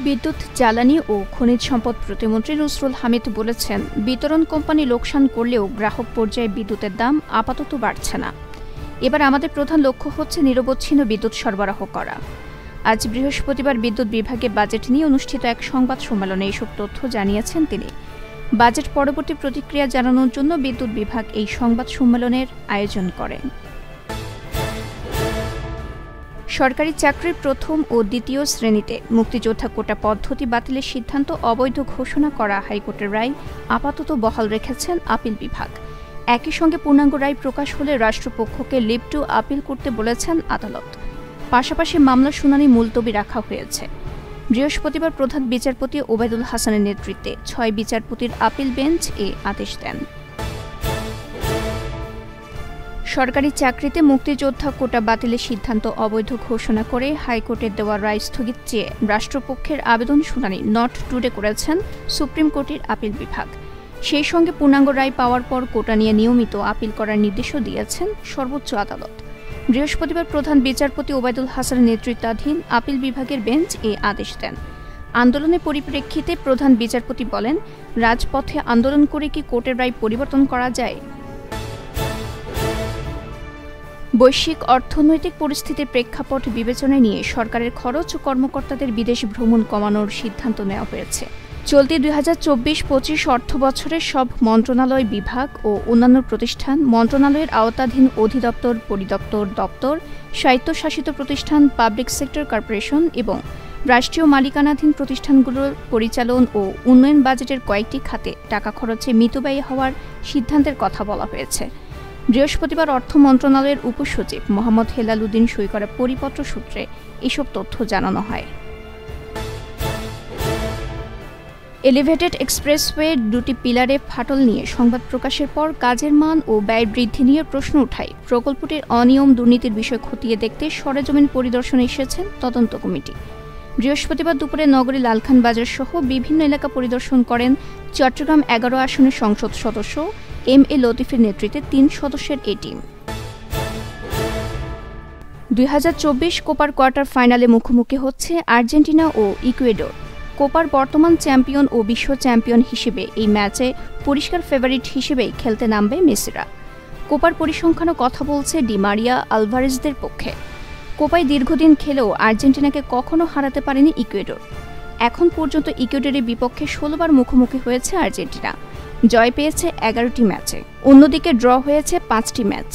বিদ্যুৎ, জ্বালানি ও খনিজ সম্পদ প্রতিমন্ত্রী নসরুল হামিদ বলেছেন, বিতরণ কোম্পানি লোকসান করলেও গ্রাহক পর্যায়ে বিদ্যুতের দাম আপাতত বাড়ছে না। এবার আমাদের প্রধান লক্ষ্য হচ্ছে নিরবচ্ছিন্ন বিদ্যুৎ সরবরাহ করা। আজ বৃহস্পতিবার বিদ্যুৎ বিভাগে বাজেট নিয়ে অনুষ্ঠিত এক সংবাদ সম্মেলনে এসব তথ্য জানিয়েছেন তিনি। বাজেট পরবর্তী প্রতিক্রিয়া জানানোর জন্য বিদ্যুৎ বিভাগ এই সংবাদ সম্মেলনের আয়োজন করে। সরকারি চাকরির প্রথম ও দ্বিতীয় শ্রেণীতে মুক্তিযোদ্ধা কোটা পদ্ধতি বাতিলের সিদ্ধান্ত অবৈধ ঘোষণা করা হাইকোর্টের রায় আপাতত বহাল রেখেছেন আপিল বিভাগ। একই সঙ্গে পূর্ণাঙ্গ রায় প্রকাশ হলে রাষ্ট্রপক্ষকে লিভ টু আপিল করতে বলেছেন আদালত। পাশাপাশি মামলার শুনানি মুলতবি রাখা হয়েছে। বৃহস্পতিবার প্রধান বিচারপতি ওবায়দুল হাসানের নেতৃত্বে ৬ বিচারপতির আপিল বেঞ্চ এ আদেশ দেন। সরকারি চাকরিতে মুক্তিযোদ্ধা কোটা বাতিলের সিদ্ধান্ত অবৈধ ঘোষণা করে হাইকোর্টের দেওয়া রায় স্থগিত চেয়ে রাষ্ট্রপক্ষের আবেদন শুনানি নট টুডে করেছেন সুপ্রিম কোর্টের আপিল বিভাগ। সেই সঙ্গে পূর্ণাঙ্গ রায় পাওয়ার পর কোটা নিয়ে নিয়মিত আপিল করার নির্দেশও দিয়েছেন সর্বোচ্চ আদালত। বৃহস্পতিবার প্রধান বিচারপতি ওবায়দুল হাসানের নেতৃত্বাধীন আপিল বিভাগের বেঞ্চ এ আদেশ দেন। আন্দোলনের পরিপ্রেক্ষিতে প্রধান বিচারপতি বলেন, রাজপথে আন্দোলন করে কি কোর্টের রায় পরিবর্তন করা যায়? বৈশ্বিক অর্থনৈতিক পরিস্থিতির প্রেক্ষাপট বিবেচনায় নিয়ে সরকারের খরচ ও কর্মকর্তাদের বিদেশ ভ্রমণ কমানোর সিদ্ধান্ত নেওয়া হয়েছে। চলতি ২০২৪-২৫ অর্থ বছরে সব মন্ত্রণালয়, বিভাগ ও অন্যান্য প্রতিষ্ঠান, মন্ত্রণালয়ের আওতাধীন অধিদপ্তর, পরিদপ্তর, দপ্তর, স্বায়ত্তশাসিত প্রতিষ্ঠান, পাবলিক সেক্টর কর্পোরেশন এবং রাষ্ট্রীয় মালিকানাধীন প্রতিষ্ঠানগুলোর পরিচালন ও উন্নয়ন বাজেটের কয়েকটি খাতে টাকা খরচে মিতব্যয়ী হওয়ার সিদ্ধান্তের কথা বলা হয়েছে। বৃহস্পতিবার অর্থ মন্ত্রণালয়ের উপসচিব মোহাম্মদ হেলাল উদ্দিন সই করা পরিপত্র সূত্রে এসব তথ্য জানানো হয়। এলিভেটেড এক্সপ্রেসওয়ে দুটি পিলারে ফাটল নিয়ে সংবাদ প্রকাশের পর কাজের মান ও ব্যয় বৃদ্ধি নিয়ে প্রশ্ন ওঠায় প্রকল্পটির অনিয়ম দুর্নীতির বিষয় খতিয়ে দেখতে সরেজমিন পরিদর্শনে এসেছেন তদন্ত কমিটি। বৃহস্পতিবার দুপুরে নগরী লালখান বাজার সহ বিভিন্ন এলাকা পরিদর্শন করেন চট্টগ্রাম ১১ আসনের সংসদ সদস্য এম এ লতিফের নেতৃত্বে ৩ সদস্যের এ টিম। ২০২৪ কোপার কোয়ার্টার ফাইনালে মুখোমুখি হচ্ছে আর্জেন্টিনা ও ইকুয়েডর। কোপার বর্তমান চ্যাম্পিয়ন ও বিশ্ব চ্যাম্পিয়ন হিসেবে এই ম্যাচে পরিষ্কার ফেভারিট হিসেবেই খেলতে নামবে মেসিরা। কোপার পরিসংখ্যানও কথা বলছে ডি মারিয়া, আলভারেজদের পক্ষে। কোপায় দীর্ঘদিন খেলেও আর্জেন্টিনাকে কখনো হারাতে পারেনি ইকুয়েডর। এখন পর্যন্ত ইকুয়েডরের বিপক্ষে ১৬ বার মুখোমুখি হয়েছে আর্জেন্টিনা। জয় পেয়েছে ১১টি ম্যাচে, অন্যদিকে ড্র হয়েছে ৫টি ম্যাচ।